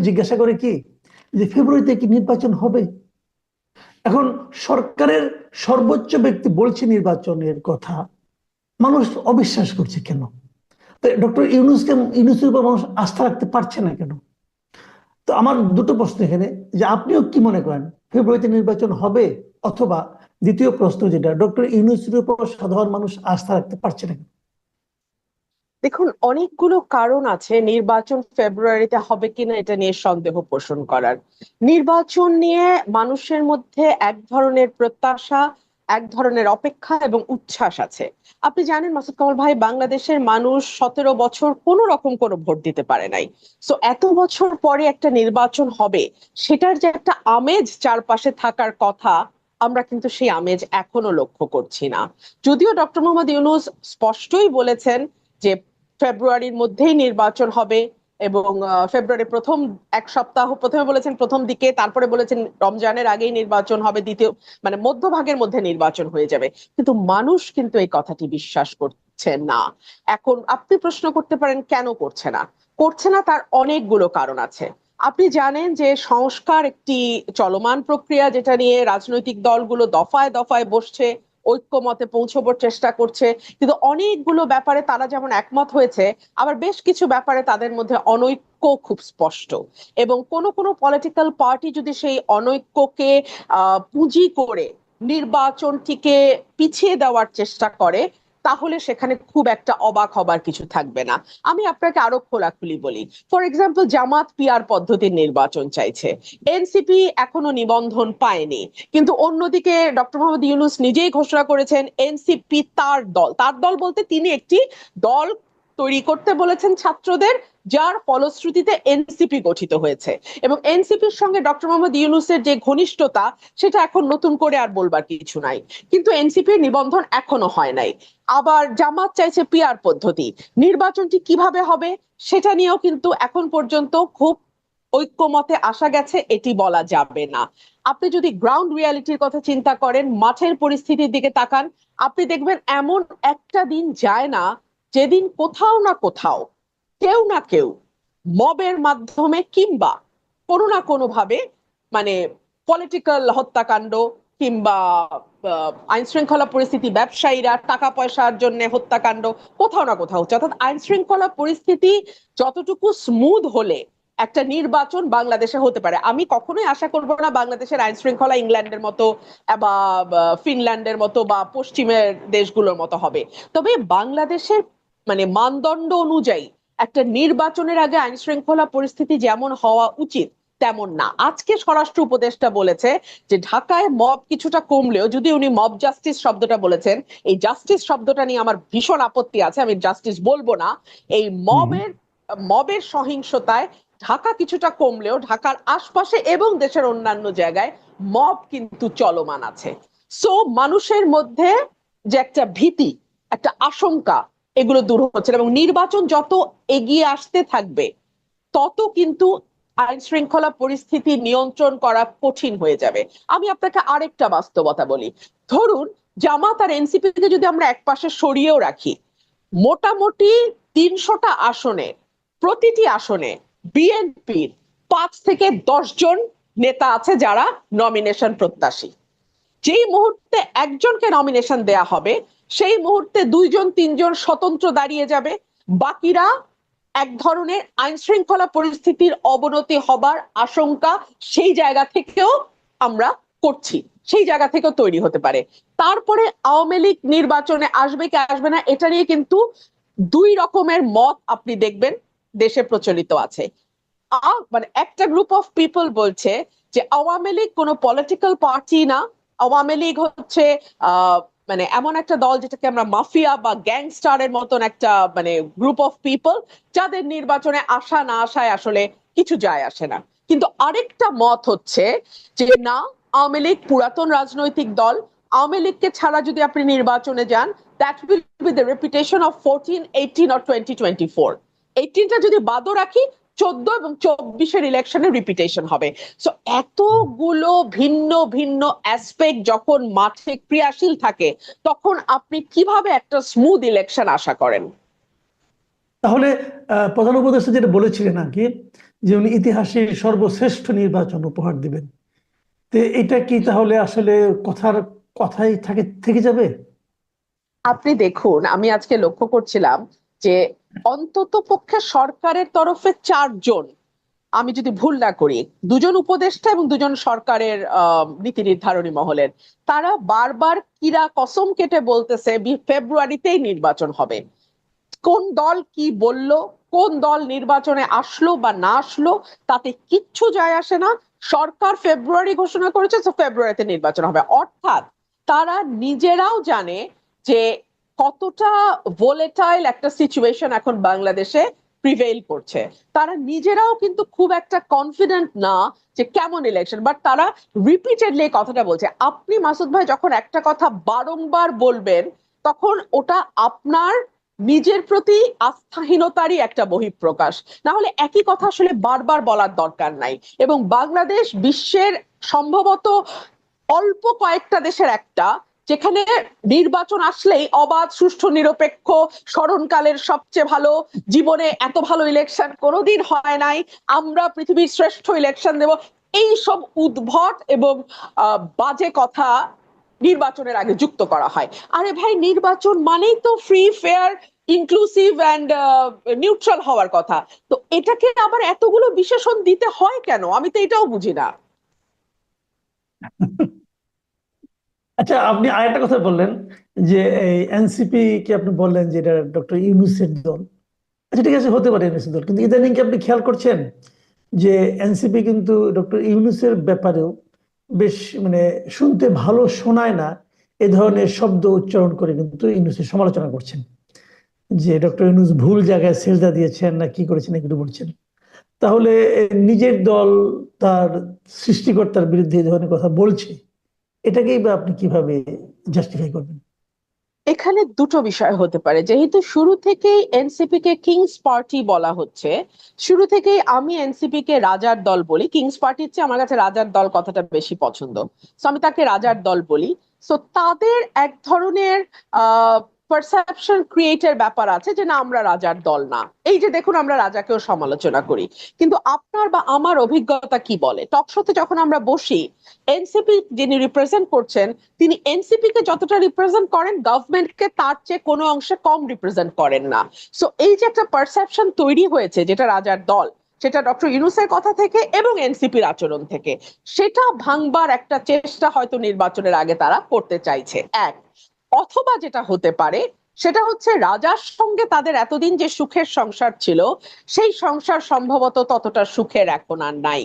জিজ্ঞাসা করে কি যে ফেব্রুয়ারিতে কি নির্বাচন হবে? এখন সরকারের সর্বোচ্চ ব্যক্তি বলছে নির্বাচনের কথা, মানুষ অবিশ্বাস করছে কেন? ডক্টর ইউনূসের উপর মানুষ আস্থা রাখতে পারছে না কেন? তো আমার দুটো প্রশ্ন এখানে, যে আপনিও কি মনে করেন ফেব্রুয়ারিতে নির্বাচন হবে? অথবা দ্বিতীয় প্রশ্ন যেটা, ডক্টর ইউনূসের উপর সাধারণ মানুষ আস্থা রাখতে পারছে না কেন? দেখুন, অনেকগুলো কারণ আছে নির্বাচন ফেব্রুয়ারিতে হবে কিনা এটা নিয়ে সন্দেহ পোষণ করার। নির্বাচন নিয়ে মানুষের মধ্যে এক ধরনের প্রত্যাশা, এক ধরনের অপেক্ষা এবং উচ্ছ্বাস আছে। আপনি জানেন মাসুদ কামাল ভাই, বাংলাদেশের মানুষ 17 বছর কোনো রকম কোনো ভোট দিতে পারে নাই। সো এত বছর পরে একটা নির্বাচন হবে, সেটার যে একটা আমেজ চারপাশে থাকার কথা, আমরা কিন্তু সেই আমেজ এখনো লক্ষ্য করছি না। যদিও ডক্টর মোহাম্মদ ইউনূস স্পষ্টই বলেছেন যে ফেব্রুয়ারির মধ্যেই নির্বাচন হবে, এবং ফেব্রুয়ারির প্রথম এক সপ্তাহ, প্রথমে বলেছেন প্রথম দিকে, তারপরে বলেছেন রমজানের আগেই নির্বাচন হবে, দ্বিতীয় মানে মধ্যভাগের মধ্যে নির্বাচন হয়ে যাবে। কিন্তু মানুষ কিন্তু এই কথাটি বিশ্বাস করছে না। এখন আপনি প্রশ্ন করতে পারেন কেন করছে না। করছে না তার অনেকগুলো কারণ আছে। আপনি জানেন যে সংস্কার একটি চলমান প্রক্রিয়া, যেটা নিয়ে রাজনৈতিক দলগুলো দফায় দফায় বসছে, ঐক্যমতে পৌঁছবার চেষ্টা করছে। কিন্তু অনেকগুলো ব্যাপারে তারা যেমন একমত হয়েছে, আবার বেশ কিছু ব্যাপারে তাদের মধ্যে অনৈক্য খুব স্পষ্ট। এবং কোন কোন পলিটিক্যাল পার্টি যদি সেই অনৈক্যকে পুঁজি করে নির্বাচনটিকে পিছিয়ে দেওয়ার চেষ্টা করে, তাহলে সেখানে খুব একটা অবাক হবার কিছু থাকবে না। আমি আপনাকে আরো খোলাখুলি বলি। ফর এক্সাম্পল, জামাত পিআর পদ্ধতির নির্বাচন চাইছে, এনসিপি এখনো নিবন্ধন পায়নি। কিন্তু অন্যদিকে ডক্টর মোহাম্মদ ইউনূস নিজেই ঘোষণা করেছেন এনসিপি তার দল, তার দল বলতে তিনি একটি দল তৈরি করতে বলেছেন ছাত্রদের, যার ফলশ্রুতিতে এনসিপি গঠিত হয়েছে। এবং এনসিপির সঙ্গে ডক্টর মোহাম্মদ ইউনূসের যে ঘনিষ্ঠতা, সেটা এখন নতুন করে আর বলবার কিছু নাই। কিন্তু এনসিপির নিবন্ধন এখনো হয় নাই। আবার জামাত চাইছে পিআর পদ্ধতি। নির্বাচনটি কিভাবে হবে সেটা নিয়েও কিন্তু এখন পর্যন্ত খুব ঐক্যমতে আসা গেছে এটি বলা যাবে না। আপনি যদি গ্রাউন্ড রিয়ালিটির কথা চিন্তা করেন, মাঠের পরিস্থিতির দিকে তাকান, আপনি দেখবেন এমন একটা দিন যায় না যেদিন কোথাও না কোথাও কেউ না কেউ মবের মাধ্যমে কিংবা কোনো না কোনো ভাবে, মানে পলিটিক্যাল হত্যাকাণ্ড কিংবা আইন শৃঙ্খলা পরিস্থিতি, ব্যবসায়ীরা টাকা পয়সার জন্য হত্যাকাণ্ড কোথাও না কোথাও হচ্ছে। অর্থাৎ আইন শৃঙ্খলা পরিস্থিতি যতটুকু স্মুথ হলে একটা নির্বাচন বাংলাদেশে হতে পারে। আমি কখনোই আশা করব না বাংলাদেশের আইন শৃঙ্খলা ইংল্যান্ডের মতো বা ফিনল্যান্ডের মতো বা পশ্চিমের দেশগুলোর মতো হবে। তবে বাংলাদেশের মানে মানদণ্ড অনুযায়ী একটা নির্বাচনের আগে আইন শৃঙ্খলা পরিস্থিতি যেমন হওয়া উচিত তেমন না। আজকে স্বরাষ্ট্র উপদেষ্টা বলেছে যে ঢাকায় মব কিছুটা কমলেও, যদি উনি মব জাস্টিস শব্দটা বলেছেন, এই জাস্টিস শব্দটা নিয়ে আমার ভীষণ আপত্তি আছে, আমি জাস্টিস বলবো না। এই মবের মবের সহিংসতায় ঢাকা কিছুটা কমলেও ঢাকার আশপাশে এবং দেশের অন্যান্য জায়গায় মব কিন্তু চলমান আছে। সো মানুষের মধ্যে যে একটা ভীতি, একটা আশঙ্কা, এগুলো দূর হচ্ছে না। এবং নির্বাচন যত এগিয়ে আসতে থাকবে, তত কিন্তু আইন শৃঙ্খলা পরিস্থিতি নিয়ন্ত্রণ করা কঠিন হয়ে যাবে। আমি আপনাকে আরেকটা বাস্তবতা বলি। ধরুন, জামাত আর এনসিপি কে যদি আমরা একপাশে সরিয়েও রাখি, মোটামুটি 300টা আসনে, প্রতিটি আসনে বিএনপির 5 থেকে 10 জন নেতা আছে যারা নমিনেশন প্রত্যাশী। যেই মুহূর্তে একজনকে নমিনেশন দেয়া হবে, সেই মুহূর্তে 2 জন 3 জন স্বতন্ত্র দাঁড়িয়ে যাবে। বাকিরা এক ধরনের আইন শৃঙ্খলা পরিস্থিতির অবনতি হবার আশঙ্কা সেই জায়গা থেকেও আমরা করছি, সেই জায়গা থেকেও তৈরি হতে পারে। তারপরে আওয়ামী লীগ নির্বাচনে আসবে কি আসবে না, এটা নিয়ে কিন্তু দুই রকমের মত আপনি দেখবেন দেশে প্রচলিত আছে। মানে একটা গ্রুপ অফ পিপল বলছে যে আওয়ামী লীগ কোনো পলিটিক্যাল পার্টি না, আওয়ামী লীগ হচ্ছে মানে এমন একটা দল যেটাকে আমরা মাফিয়া বা গ্যাংস্টারের মতন একটা মানে গ্রুপ অফ পিপল, যাদের নির্বাচনে আসা না আসায় আসলে কিছু যায় আসে না। কিন্তু আরেকটা মত হচ্ছে যে না, আওয়ামী লীগ পুরাতন রাজনৈতিক দল, আওয়ামী লীগকে ছাড়া যদি আপনি নির্বাচনে যান, that will be the reputation of 14, 18 or 2024। 18টা যদি বাদও রাখি, 14 এবং 24-এর ইলেকশনের রিপিটেশন হবে। সো এতগুলো ভিন্ন ভিন্ন অ্যাসপেক্ট যখন মাঠে ক্রিয়াশীল থাকে, তখন আপনি কিভাবে একটা স্মুথ ইলেকশন আশা করেন? তাহলে প্রধান উপদেষ্টা যেটা বলেছিলেন আর কি, যে উনি ইতিহাসের সর্বশ্রেষ্ঠ নির্বাচন উপহার দিবেন। তো এটা কি তাহলে আসলে কথাই থেকে যাবে? আপনি দেখুন, আমি আজকে লক্ষ্য করছিলাম যে অন্তত পক্ষে সরকারের তরফে 4 জন, আমি যদি ভুল না করি, 2 জন উপদেষ্টা এবং 2 জন সরকারের নীতি নির্ধারণী মহলের, তারা বারবার কিরা কসম কেটে বলতেছে ফেব্রুয়ারিতেই নির্বাচন হবে। কোন দল কি বলল, কোন দল নির্বাচনে আসলো বা না আসলো, তাতে কিচ্ছু যায় আসে না। সরকার ফেব্রুয়ারি ঘোষণা করেছে, তো ফেব্রুয়ারিতে নির্বাচন হবে। অর্থাৎ তারা নিজেরাও জানে যে কতটা ভোলেটাইল একটা সিচুয়েশন এখন বাংলাদেশে প্রিভেইল করছে। তারা নিজেরাও কিন্তু খুব একটা কনফিডেন্ট না যে কেমন ইলেকশন, বাট তারা রিপিটেডলি এই কথাটা বলছে। আপনি মাসুদ ভাই যখন একটা কথা বারংবার বলবেন, তখন ওটা আপনার নিজের প্রতি আস্থাহীনতারই একটা বহিঃপ্রকাশ। না হলে একই কথা আসলে বারবার বলার দরকার নাই। এবং বাংলাদেশ বিশ্বের সম্ভবত অল্প কয়েকটা দেশের একটা, যেখানে নির্বাচন আসলেই অবাধ, সুষ্ঠু, নিরপেক্ষ, স্মরণকালের সবচেয়ে ভালো, জীবনে এত ভালো ইলেকশন কোনোদিন হয় নাই, আমরা পৃথিবীর শ্রেষ্ঠ ইলেকশন দেব, এই সব উদ্ভট এবং বাজে কথা নির্বাচনের আগে যুক্ত করা হয়। আরে ভাই, নির্বাচন মানেই তো free, fair, inclusive and neutral হওয়ার কথা। তো এটাকে আবার এতগুলো বিশেষণ দিতে হয় কেন, আমি তো এটাও বুঝি না। আচ্ছা, আপনি আরেকটা কথা বললেন যে এই এনসিপি কে আপনি বললেন যে এটা ডক্টর ইউনূসের দল। আচ্ছা, ঠিক আছে, হতে পারে এনসিপি দল, কিন্তু ইদানিং কি আপনি খেয়াল করছেন যে এনসিপি কিন্তু ডক্টর ইউনূসের ব্যাপারেও বেশ মানে শুনতে ভালো শোনায় না এ ধরনের শব্দ উচ্চারণ করে কিন্তু ইউনূসের সমালোচনা করছেন, যে ডক্টর ইউনূস ভুল জায়গায় সেজদা দিয়েছেন না কি করেছেন এগুলো বলছেন। তাহলে নিজের দল তার সৃষ্টিকর্তার বিরুদ্ধে এই ধরনের কথা বলছে, এটাকেই বা আপনি কিভাবে জাস্টিফাই করবেন? এখানে দুটো বিষয় হতে পারে। যেহেতু শুরু থেকেই এনসিপি কে কিংস পার্টি বলা হচ্ছে, শুরু থেকেই আমি এনসিপি কে রাজার দল বলি। কিংস পার্টির চেয়ে আমার কাছে রাজার দল কথাটা বেশি পছন্দ, তো আমি তাকে রাজার দল বলি। তো তাদের এক ধরনের আহ পারসেপশন ক্রিয়েটের ব্যাপার আছে যে না, আমরা রাজার দল না। এই যে দেখুন, আমরা রাজাকেও সমালোচনা করি, কিন্তু আপনার বা আমার অভিজ্ঞতা কি বলে? টকশোতে যখন আমরা বসি, এনসিপি যিনি রিপ্রেজেন্ট করছেন, তিনি এনসিপি কে যতটা রিপ্রেজেন্ট করেন, গভর্নমেন্টকে তার চেয়ে কোনো অংশে কম রিপ্রেজেন্ট করেন না। সো এই যে একটা পারসেপশন তৈরি হয়েছে যেটা রাজার দল, সেটা ডক্টর ইউনূসের কথা থেকে এবং এনসিপির আচরণ থেকে, সেটা ভাঙবার একটা চেষ্টা হয়তো নির্বাচনের আগে তারা করতে চাইছে। এক, অথবা যেটা হতে পারে সেটা হচ্ছে রাজার সঙ্গে তাদের এতদিন যে সুখের সংসার ছিল, সেই সংসার সম্ভবত ততটা সুখের এখন আর নাই।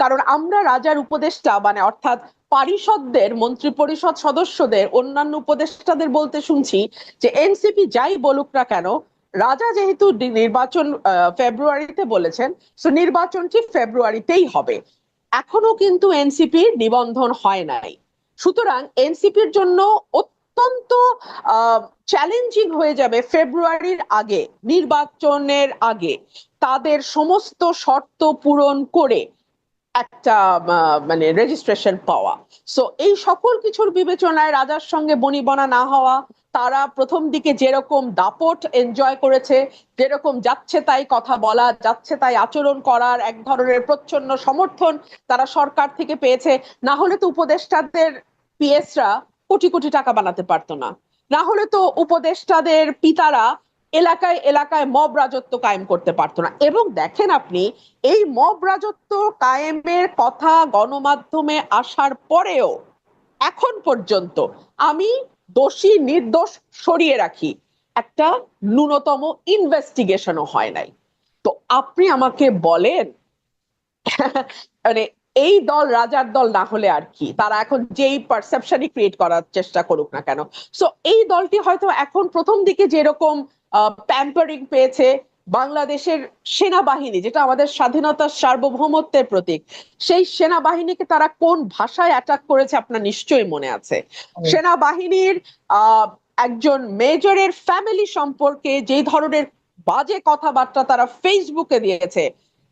কারণ আমরা রাজার উপদেষ্টা, মানে অর্থাৎ পারিষদদের, মন্ত্রী পরিষদ সদস্যদের, অন্যান্য উপদেষ্টাদের বলতে শুনছি যে এনসিপি যাই বলুক না কেন, রাজা যেহেতু নির্বাচন ফেব্রুয়ারিতে বলেছেন, তো নির্বাচনটি ফেব্রুয়ারিতেই হবে। এখনো কিন্তু এনসিপির নিবন্ধন হয় নাই। সুতরাং এনসিপির জন্য অত্যন্ত চ্যালেঞ্জিং হয়ে যাবে ফেব্রুয়ারির আগে, নির্বাচনের আগে তাদের সমস্ত শর্ত পূরণ করে একটা মানে রেজিস্ট্রেশন পাওয়া। সো এই সকল কিছুর বিবেচনায় রাজার সঙ্গে বনিবনা না হওয়া, তারা প্রথম দিকে যেরকম দাপট এনজয় করেছে, যেরকম যাচ্ছে তাই কথা বলা, যাচ্ছে তাই আচরণ করার এক ধরনের প্রচ্ছন্ন সমর্থন তারা সরকার থেকে পেয়েছে, না হলে তো উপদেষ্টাদের পিএসরা কোটি কোটি টাকা বানাতে পারতো না। না হলে তো উপদেষ্টাদের পিতারা এলাকায় এলাকায় মব রাজত্ব কায়েম করতে পারতো না। এবং দেখেন আপনি, এই মব রাজত্ব কায়েমের কথা গণমাধ্যমে আসার পরেও এখন পর্যন্ত আমি দোষী নির্দোষ সরিয়ে রাখি, একটা ন্যূনতম ইনভেস্টিগেশনও হয় নাই। তো আপনি আমাকে বলেন, মানে এই দল রাজার দল না হলে আর কি, তারা এখন যেই পারসেপশনই ক্রিয়েট করার চেষ্টা করুক না কেন, সো এই দলটি হয়তো এখন প্রথম দিকে যেরকম প্যাম্পারিং পেয়েছে, বাংলাদেশের সেনাবাহিনী যেটা আমাদের স্বাধীনতার সার্বভৌমত্বের প্রতীক, সেই সেনাবাহিনীকে তারা কোন ভাষায় অ্যাটাক করেছে আপনার নিশ্চয়ই মনে আছে। সেনাবাহিনীর আহ একজন মেজরের ফ্যামিলি সম্পর্কে যে ধরনের বাজে কথাবার্তা তারা ফেসবুকে দিয়েছে,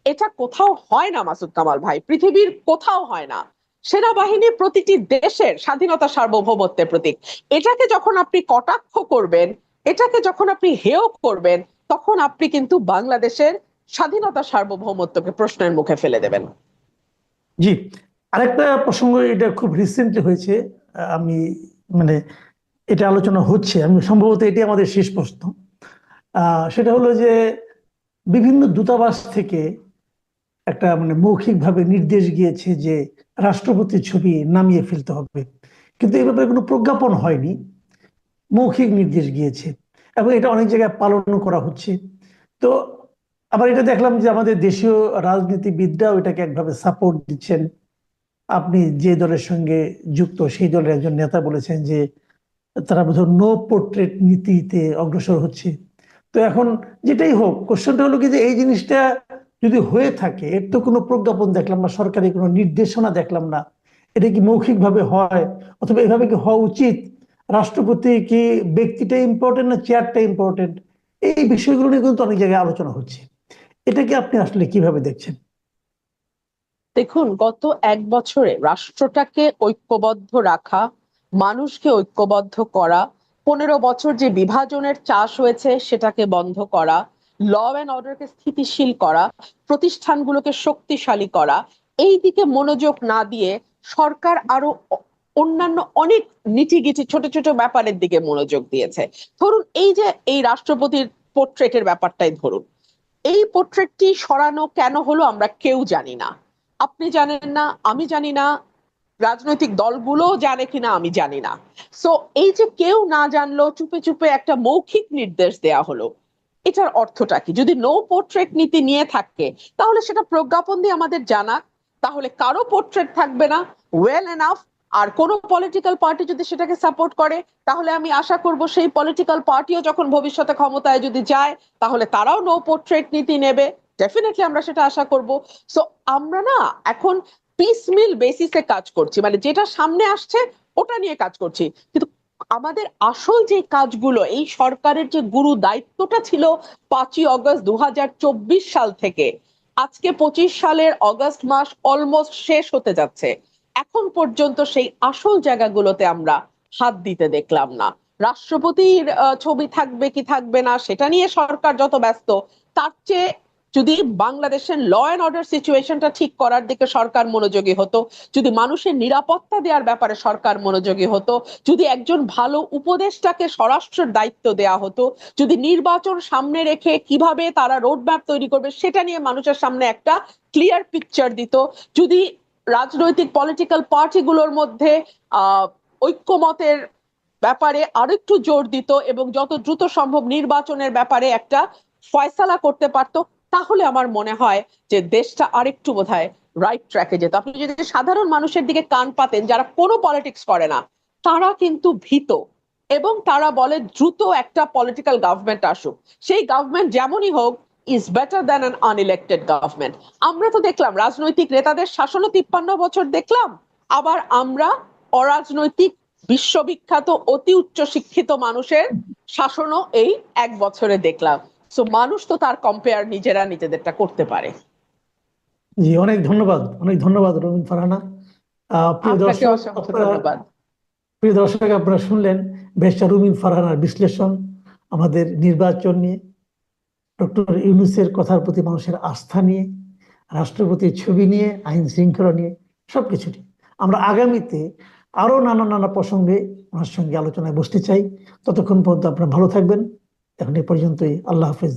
এটা কোথাও হয় না মাসুদ কামাল ভাই, পৃথিবীর কোথাও হয় না। সেনাবাহিনী প্রতিটি দেশের স্বাধীনতা সার্বভৌমত্বের প্রতীক। এটাকে যখন আপনি কটাক্ষ করবেন, এটাকে যখন আপনি হেয় করবেন, তখন আপনি কিন্তু বাংলাদেশের স্বাধীনতা সার্বভৌমত্বকে প্রশ্নের মুখে ফেলে দেবেন? জি, আরেকটা প্রসঙ্গ, এটা খুব রিসেন্টলি হয়েছে। আমি মানে এটা আলোচনা হচ্ছে, আমি সম্ভবত এটি আমাদের শেষ প্রশ্ন। সেটা হলো যে বিভিন্ন দূতাবাস থেকে একটা মৌখিকভাবে নির্দেশ গিয়েছে যে রাষ্ট্রপতির ছবি নামিয়ে ফেলতে হবে, কিন্তু এই ব্যাপারে কোনো প্রজ্ঞাপন হয়নি, মৌখিক নির্দেশ গিয়েছে এবং এটা অনেক জায়গায় পালন করা হচ্ছে। তো আবার এটা দেখলাম যে আমাদের দেশীয় রাজনীতিবিদরাও এটাকে একভাবে সাপোর্ট দিচ্ছেন। আপনি যে দলের সঙ্গে যুক্ত সেই দলের একজন নেতা বলেছেন যে তারা বোধহয় নো পোর্ট্রেট নীতিতে অগ্রসর হচ্ছে। তো এখন যেটাই হোক, কোশ্চেনটা হলো কি যে এই জিনিসটা যদি হয়ে থাকে, এর তো কোনো প্রজ্ঞাপন দেখলাম না, সরকারি কোনো নির্দেশনা দেখলাম না। এটা কি মৌখিকভাবে হয়, অথবা এভাবে কি হওয়া উচিত? রাষ্ট্রপতি কি ব্যক্তিটা ইম্পর্টেন্ট না চেয়ারটা ইম্পর্টেন্ট? এই বিষয়গুলো নিয়ে কিন্তু অনেক জায়গায় আলোচনা হচ্ছে। এটাকে আপনি আসলে কিভাবে দেখছেন? দেখুন, গত 1 বছরে রাষ্ট্রটাকে ঐক্যবদ্ধ রাখা, মানুষকে ঐক্যবদ্ধ করা, 15 বছর যে বিভাজনের চাষ হয়েছে সেটাকে বন্ধ করা, ল অ্যান্ড অর্ডারকে স্থিতিশীল করা, প্রতিষ্ঠানগুলোকে শক্তিশালী করা, এই দিকে মনোযোগ না দিয়ে সরকার আরো অন্যান্য অনেক নিটিগিটি ছোট ছোট ব্যাপারের দিকে মনোযোগ দিয়েছে। ধরুন, এই যে এই রাষ্ট্রপতির পোর্ট্রেটের ব্যাপারটাই ধরুন, এই পোর্ট্রেটটি সরানো কেন হলো আমরা কেউ জানি না। আপনি জানেন না, আমি জানি না, রাজনৈতিক দলগুলো জানে কিনা আমি জানি না। সো এই যে কেউ না জানলো, চুপে চুপে একটা মৌখিক নির্দেশ দেয়া হলো, এটার অর্থটা কি? যদি নো পোর্ট্রেট নীতি নিয়ে থাকে তাহলে সেটা প্রজ্ঞাপন দিয়ে আমাদের জানা, তাহলে কারো পোর্ট্রেট থাকবে না, ওয়েল এনাফ। আর কোন পলিটিক্যাল পার্টি যদি সেটাকে সাপোর্ট করে, তাহলে আমি আশা করব সেই পলিটিক্যাল পার্টিও যখন ভবিষ্যতে ক্ষমতায় যদি যায়, তাহলে তারাও নো পোর্ট্রেট নীতি নেবে। ডেফিনেটলি আমরা সেটা আশা করব। সো আমরা না এখন পিসমিল বেসিসে কাজ করছি, মানে যেটা সামনে আসছে ওটা নিয়ে কাজ করছি, কিন্তু আমাদের আসল যে কাজগুলো, এই সরকারের যে গুরু দায়িত্বটা ছিল 5ই অগস্ট 2024 সাল থেকে আজকে 25 সালের অগস্ট মাস অলমোস্ট শেষ হতে যাচ্ছে, এখন পর্যন্ত সেই আসল জায়গাগুলোতে আমরা হাত দিতে দেখলাম না। রাষ্ট্রপতির ছবি থাকবে কি থাকবে না সেটা নিয়ে সরকার যত ব্যস্ত, তার চেয়ে যদি বাংলাদেশের ল অ্যান্ড অর্ডার সিচুয়েশনটা ঠিক করার দিকে সরকার মনোযোগী হতো, যদি মানুষের নিরাপত্তা দেওয়ার ব্যাপারে সরকার মনোযোগী হতো, যদি একজন ভালো উপদেষ্টাকে স্বরাষ্ট্রের দায়িত্ব দেয়া হতো, যদি নির্বাচন সামনে রেখে কিভাবে তারা রোডম্যাপ তৈরি করবে সেটা নিয়ে মানুষের সামনে একটা ক্লিয়ার পিকচার দিত, যদি রাজনৈতিক পলিটিক্যাল পার্টিগুলোর মধ্যে ঐক্যমতের ব্যাপারে আরেকটু জোর দিত এবং যত দ্রুত সম্ভব নির্বাচনের ব্যাপারে একটা ফয়সালা করতে পারতো, তাহলে আমার মনে হয় যে দেশটা আরেকটু বোধহয় রাইট ট্র্যাকে যেত। আপনি যদি সাধারণ মানুষের দিকে কান পাতেন, যারা কোনো পলিটিক্স করে না, তারা কিন্তু ভীত এবং তারা বলে দ্রুত একটা পলিটিক্যাল গভর্নমেন্ট আসুক, সেই গভর্নমেন্ট যেমনই হোক is better than an unelected government. আমরা তো দেখলাম রাজনৈতিক নেতাদের শাসনও 53 বছর দেখলাম, আবার আমরা অরাজনৈতিক বিশ্ববিখ্যাত অতি উচ্চ শিক্ষিত মানুষের শাসনও এই 1 বছরে দেখলাম। সো মানুষ তো তার কম্পেয়ার নিজেরা নিজেদেরটা করতে পারে। জি, অনেক ধন্যবাদ, অনেক ধন্যবাদ রুমিন ফারহানা। প্রিয় আপনাকে দর্শক, অসংখ্য ধন্যবাদ। আপনারা শুনলেন ব্যারিস্টার রুমিন ফারহানার বিশ্লেষণ আমাদের নির্বাচন নিয়ে, ডক্টর ইউনূসের কথার প্রতি মানুষের আস্থা নিয়ে, রাষ্ট্রপতির ছবি নিয়ে, আইন শৃঙ্খলা নিয়ে, সবকিছু নিয়ে। আমরা আগামীতে আরো নানা নানা প্রসঙ্গে ওনার সঙ্গে আলোচনায় বসতে চাই। ততক্ষণ পর্যন্ত আপনারা ভালো থাকবেন। এখন এ পর্যন্তই। আল্লাহ হাফেজ।